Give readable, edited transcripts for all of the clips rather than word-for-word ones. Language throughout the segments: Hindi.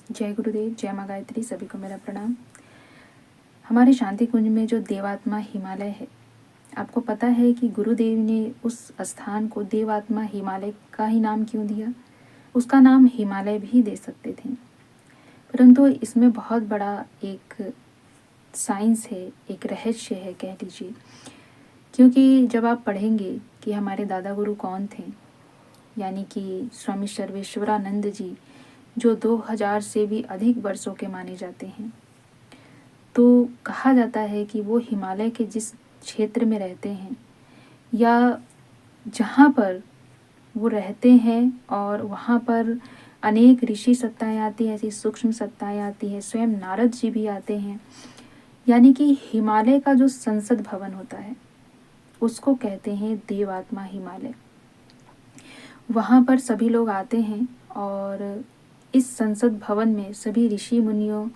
जय गुरुदेव, जय माँ गायत्री, सभी को मेरा प्रणाम। हमारे शांति कुंज में जो देवात्मा हिमालय है, आपको पता है कि गुरुदेव ने उस स्थान को देवात्मा हिमालय का ही नाम क्यों दिया? उसका नाम हिमालय भी दे सकते थे, परंतु इसमें बहुत बड़ा एक साइंस है, एक रहस्य है कह लीजिए। क्योंकि जब आप पढ़ेंगे कि हमारे दादा गुरु कौन थे, यानी कि स्वामी सर्वेश्वरानंद जी, जो 2000 से भी अधिक वर्षों के माने जाते हैं, तो कहा जाता है कि वो हिमालय के जिस क्षेत्र में रहते हैं या जहाँ पर वो रहते हैं और वहाँ पर अनेक ऋषि सत्ताएं आती हैं, ऐसी सूक्ष्म सत्ताएं आती हैं, स्वयं नारद जी भी आते हैं। यानी कि हिमालय का जो संसद भवन होता है उसको कहते हैं देवात्मा हिमालय। वहाँ पर सभी लोग आते हैं और इस संसद भवन में सभी ऋषि मुनियों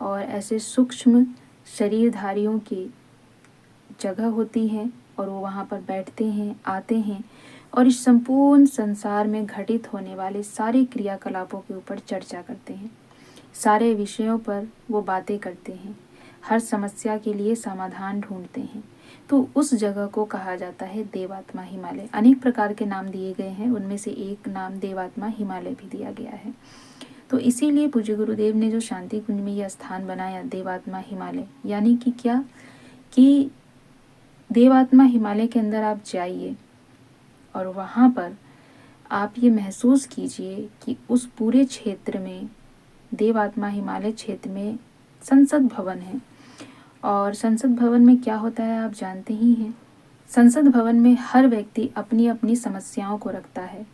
और ऐसे सूक्ष्म शरीरधारियों की जगह होती है और वो वहाँ पर बैठते हैं, आते हैं और इस संपूर्ण संसार में घटित होने वाले सारे क्रियाकलापों के ऊपर चर्चा करते हैं। सारे विषयों पर वो बातें करते हैं, हर समस्या के लिए समाधान ढूंढते हैं। तो उस जगह को कहा जाता है देवात्मा हिमालय। अनेक प्रकार के नाम दिए गए हैं, उनमें से एक नाम देवात्मा हिमालय भी दिया गया है। तो इसीलिए पूज्य गुरुदेव ने जो शांति कुंज में यह स्थान बनाया देवात्मा हिमालय, यानी कि क्या कि देवात्मा हिमालय के अंदर आप जाइए और वहाँ पर आप ये महसूस कीजिए कि उस पूरे क्षेत्र में, देवात्मा हिमालय क्षेत्र में संसद भवन है। और संसद भवन में क्या होता है आप जानते ही हैं। संसद भवन में हर व्यक्ति अपनी अपनी समस्याओं को रखता है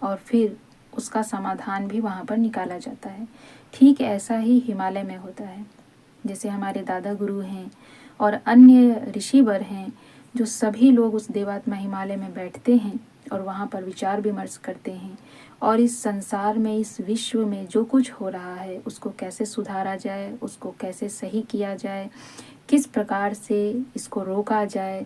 और फिर उसका समाधान भी वहाँ पर निकाला जाता है। ठीक ऐसा ही हिमालय में होता है। जैसे हमारे दादा गुरु हैं और अन्य ऋषिवर हैं, जो सभी लोग उस देवात्मा हिमालय में बैठते हैं और वहाँ पर विचार विमर्श करते हैं और इस संसार में, इस विश्व में जो कुछ हो रहा है उसको कैसे सुधारा जाए, उसको कैसे सही किया जाए, किस प्रकार से इसको रोका जाए,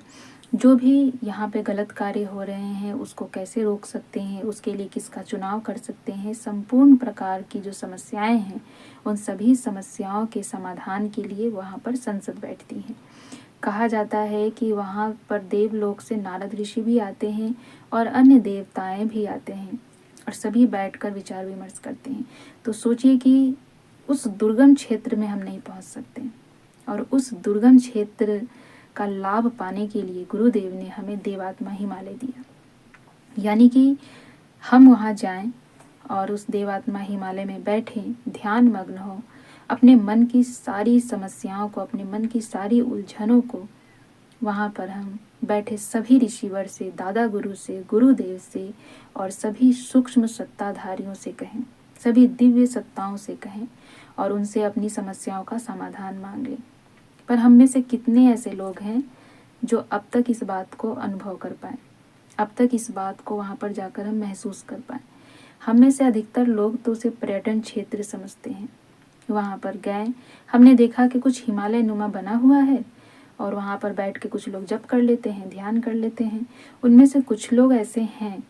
जो भी यहाँ पे गलत कार्य हो रहे हैं उसको कैसे रोक सकते हैं, उसके लिए किसका चुनाव कर सकते हैं। संपूर्ण प्रकार की जो समस्याएं हैं उन सभी समस्याओं के समाधान के लिए वहाँ पर संसद बैठती हैं। कहा जाता है कि वहाँ पर देवलोक से नारद ऋषि भी आते हैं और अन्य देवताएं भी आते हैं और सभी बैठकर विचार विमर्श करते हैं। तो सोचिए कि उस दुर्गम क्षेत्र में हम नहीं पहुँच सकते और उस दुर्गम क्षेत्र का लाभ पाने के लिए गुरुदेव ने हमें देवात्मा हिमालय दिया। यानी कि हम वहाँ जाएं और उस देवात्मा हिमालय में बैठें, ध्यान मग्न हो, अपने मन की सारी समस्याओं को, अपने मन की सारी उलझनों को वहाँ पर हम बैठे सभी ऋषिवर से, दादा गुरु से, गुरुदेव से और सभी सूक्ष्म सत्ताधारियों से कहें, सभी दिव्य सत्ताओं से कहें और उनसे अपनी समस्याओं का समाधान मांग लें। पर हम में से कितने ऐसे लोग हैं जो अब तक इस बात को अनुभव कर पाए, अब तक इस बात को वहाँ पर जाकर हम महसूस कर पाए। हम में से अधिकतर लोग तो उसे पर्यटन क्षेत्र समझते हैं। वहाँ पर गए, हमने देखा कि कुछ हिमालय नुमा बना हुआ है और वहाँ पर बैठ के कुछ लोग जप कर लेते हैं, ध्यान कर लेते हैं। उनमें से कुछ लोग ऐसे हैं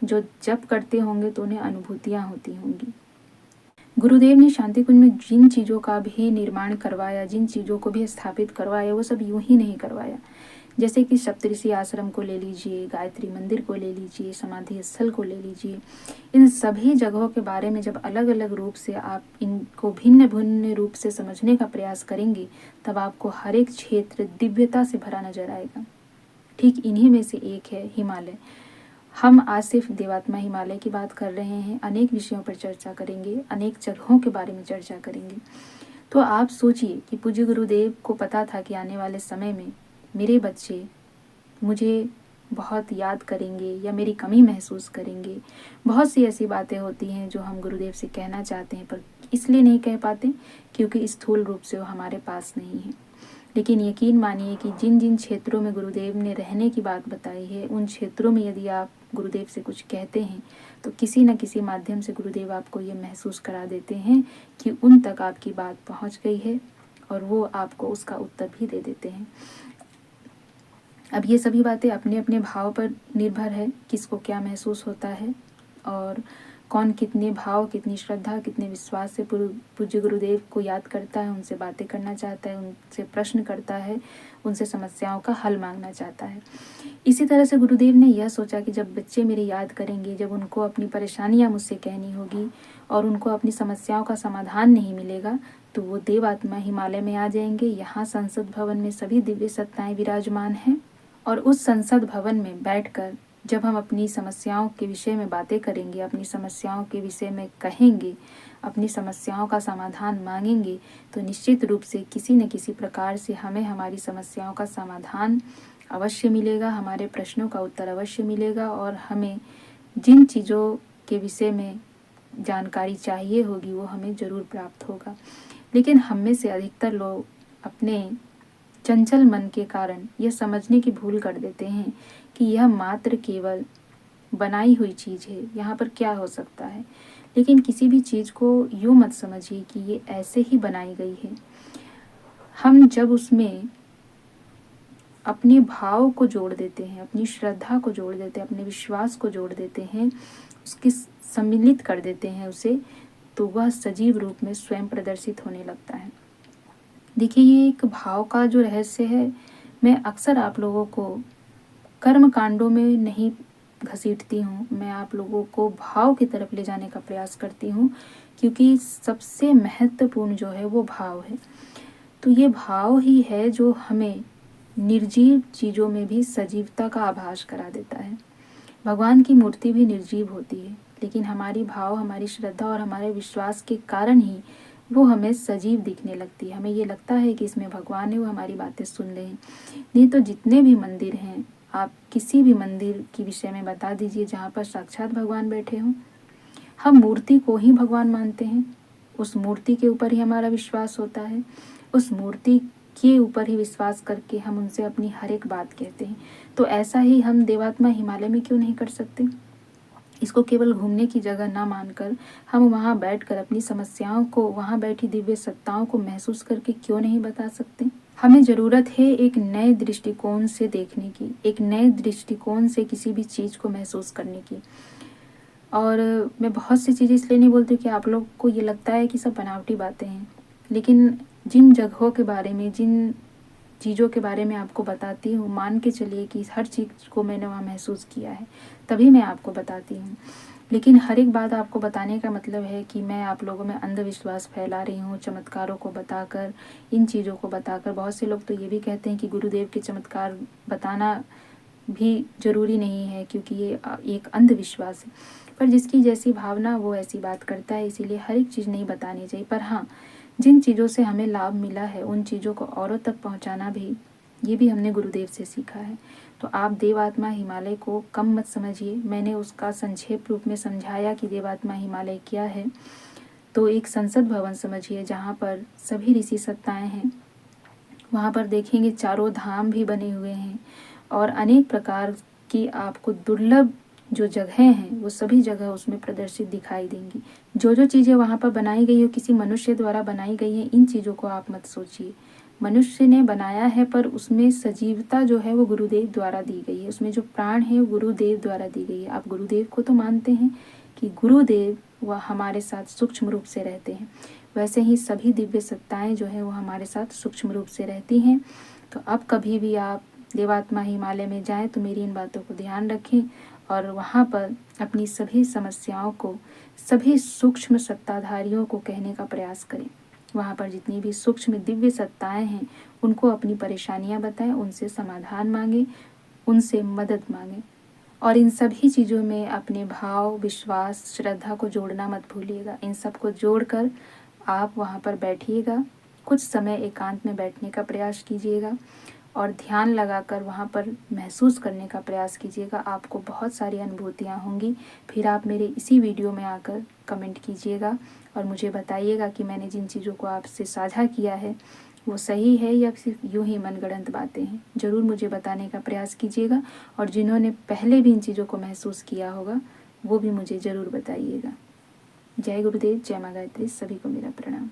जो जप करते होंगे तो उन्हें अनुभूतियाँ होती होंगी। गुरुदेव ने शांति कुंज में जिन चीज़ों का भी निर्माण करवाया, जिन चीज़ों को भी स्थापित करवाया, वो सब यूं ही नहीं करवाया। जैसे कि सप्तऋषि आश्रम को ले लीजिए, गायत्री मंदिर को ले लीजिए, समाधि स्थल को ले लीजिए, इन सभी जगहों के बारे में जब अलग अलग रूप से आप इनको भिन्न भिन्न रूप से समझने का प्रयास करेंगे तब आपको हर एक क्षेत्र दिव्यता से भरा नजर आएगा। ठीक इन्हीं में से एक है हिमालय। हम आज सिर्फ देवात्मा हिमालय की बात कर रहे हैं, अनेक विषयों पर चर्चा करेंगे, अनेक जगहों के बारे में चर्चा करेंगे। तो आप सोचिए कि पूज्य गुरुदेव को पता था कि आने वाले समय में मेरे बच्चे मुझे बहुत याद करेंगे या मेरी कमी महसूस करेंगे। बहुत सी ऐसी बातें होती हैं जो हम गुरुदेव से कहना चाहते हैं पर इसलिए नहीं कह पाते क्योंकि स्थूल रूप से वो हमारे पास नहीं है। लेकिन यकीन मानिए कि जिन जिन क्षेत्रों में गुरुदेव ने रहने की बात बताई है, उन क्षेत्रों में यदि आप गुरुदेव से कुछ कहते हैं तो किसी न किसी माध्यम से गुरुदेव आपको ये महसूस करा देते हैं कि उन तक आपकी बात पहुंच गई है और वो आपको उसका उत्तर भी दे देते हैं। अब ये सभी बातें अपने अपने भाव पर निर्भर है, किसको क्या महसूस होता है। और कौन कितने भाव, कितनी श्रद्धा, कितने विश्वास से पूज्य गुरुदेव को याद करता है, उनसे बातें करना चाहता है, उनसे प्रश्न करता है, उनसे समस्याओं का हल मांगना चाहता है। इसी तरह से गुरुदेव ने यह सोचा कि जब बच्चे मेरे याद करेंगे, जब उनको अपनी परेशानियां मुझसे कहनी होगी और उनको अपनी समस्याओं का समाधान नहीं मिलेगा, तो वो देव आत्मा हिमालय में आ जाएंगे। यहाँ संसद भवन में सभी दिव्य सत्ताएं विराजमान हैं और उस संसद भवन में बैठकर जब हम अपनी समस्याओं के विषय में बातें करेंगे, अपनी समस्याओं के विषय में कहेंगे, अपनी समस्याओं का समाधान मांगेंगे, तो निश्चित रूप से किसी न किसी प्रकार से हमें हमारी समस्याओं का समाधान अवश्य मिलेगा, हमारे प्रश्नों का उत्तर अवश्य मिलेगा और हमें जिन चीज़ों के विषय में जानकारी चाहिए होगी वो हमें ज़रूर प्राप्त होगा। लेकिन हम में से अधिकतर लोग अपने चंचल मन के कारण यह समझने की भूल कर देते हैं कि यह मात्र केवल बनाई हुई चीज़ है, यहाँ पर क्या हो सकता है। लेकिन किसी भी चीज़ को यूँ मत समझिए कि ये ऐसे ही बनाई गई है। हम जब उसमें अपने भाव को जोड़ देते हैं, अपनी श्रद्धा को जोड़ देते हैं, अपने विश्वास को जोड़ देते हैं, उसकी सम्मिलित कर देते हैं उसे, तो वह सजीव रूप में स्वयं प्रदर्शित होने लगता है। देखिए, ये एक भाव का जो रहस्य है, मैं अक्सर आप लोगों को कर्म कांडों में नहीं घसीटती हूँ, मैं आप लोगों को भाव की तरफ ले जाने का प्रयास करती हूँ, क्योंकि सबसे महत्वपूर्ण जो है वो भाव है। तो ये भाव ही है जो हमें निर्जीव चीज़ों में भी सजीवता का आभास करा देता है। भगवान की मूर्ति भी निर्जीव होती है, लेकिन हमारी भाव, हमारी श्रद्धा और हमारे विश्वास के कारण ही वो हमें सजीव दिखने लगती है। हमें ये लगता है कि इसमें भगवान है, वो हमारी बातें सुन रहे हैं। नहीं तो जितने भी मंदिर हैं, आप किसी भी मंदिर के विषय में बता दीजिए जहाँ पर साक्षात भगवान बैठे हों। हम मूर्ति को ही भगवान मानते हैं, उस मूर्ति के ऊपर ही हमारा विश्वास होता है, उस मूर्ति के ऊपर ही विश्वास करके हम उनसे अपनी हर एक बात कहते हैं। तो ऐसा ही हम देवात्मा हिमालय में क्यों नहीं कर सकते? इसको केवल घूमने की जगह ना मानकर हम वहाँ बैठकर अपनी समस्याओं को वहाँ बैठी दिव्य सत्ताओं को महसूस करके क्यों नहीं बता सकते? हमें ज़रूरत है एक नए दृष्टिकोण से देखने की, एक नए दृष्टिकोण से किसी भी चीज़ को महसूस करने की। और मैं बहुत सी चीज़ें इसलिए नहीं बोलती कि आप लोग को ये लगता है कि सब बनावटी बातें हैं, लेकिन जिन जगहों के बारे में, जिन चीज़ों के बारे में आपको बताती हूँ, मान के चलिए कि हर चीज़ को मैंने वहाँ महसूस किया है, तभी मैं आपको बताती हूँ। लेकिन हर एक बात आपको बताने का मतलब है कि मैं आप लोगों में अंधविश्वास फैला रही हूँ, चमत्कारों को बताकर, इन चीज़ों को बताकर। बहुत से लोग तो ये भी कहते हैं कि गुरुदेव के चमत्कार बताना भी ज़रूरी नहीं है, क्योंकि ये एक अंधविश्वास है। पर जिसकी जैसी भावना वो ऐसी बात करता है, इसीलिए हर एक चीज़ नहीं बतानी चाहिए। पर हाँ, जिन चीज़ों से हमें लाभ मिला है उन चीज़ों को औरों तक पहुंचाना भी, ये भी हमने गुरुदेव से सीखा है। तो आप देवात्मा हिमालय को कम मत समझिए। मैंने उसका संक्षेप रूप में समझाया कि देवात्मा हिमालय क्या है। तो एक संसद भवन समझिए जहाँ पर सभी ऋषि सत्ताएं हैं। वहाँ पर देखेंगे चारों धाम भी बने हुए हैं और अनेक प्रकार की आपको दुर्लभ जो जगहें हैं वो सभी जगह उसमें प्रदर्शित दिखाई देंगी। जो जो चीज़ें वहाँ पर बनाई गई हो, किसी मनुष्य द्वारा बनाई गई हैं, इन चीज़ों को आप मत सोचिए। मनुष्य ने बनाया है, पर उसमें सजीवता जो है वो गुरुदेव द्वारा दी गई है, उसमें जो प्राण है वो गुरुदेव द्वारा दी गई है। आप गुरुदेव को तो मानते हैं कि गुरुदेव वह हमारे साथ सूक्ष्म रूप से रहते हैं, वैसे ही सभी दिव्य सत्ताएं जो है वो हमारे साथ सूक्ष्म रूप से रहती हैं। तो अब कभी भी आप देवात्मा हिमालय में जाएं तो मेरी इन बातों को ध्यान रखें और वहाँ पर अपनी सभी समस्याओं को सभी सूक्ष्म सत्ताधारियों को कहने का प्रयास करें। वहाँ पर जितनी भी सूक्ष्म दिव्य सत्ताएं हैं उनको अपनी परेशानियाँ बताएं, उनसे समाधान मांगें, उनसे मदद मांगें। और इन सभी चीज़ों में अपने भाव, विश्वास, श्रद्धा को जोड़ना मत भूलिएगा। इन सब को जोड़कर आप वहाँ पर बैठिएगा, कुछ समय एकांत में बैठने का प्रयास कीजिएगा और ध्यान लगाकर वहाँ पर महसूस करने का प्रयास कीजिएगा। आपको बहुत सारी अनुभूतियाँ होंगी। फिर आप मेरे इसी वीडियो में आकर कमेंट कीजिएगा और मुझे बताइएगा कि मैंने जिन चीज़ों को आपसे साझा किया है वो सही है या सिर्फ यूं ही मनगढ़ंत बातें हैं। ज़रूर मुझे बताने का प्रयास कीजिएगा और जिन्होंने पहले भी इन चीज़ों को महसूस किया होगा वो भी मुझे ज़रूर बताइएगा। जय गुरुदेव, जय माँ गायत्री, सभी को मेरा प्रणाम।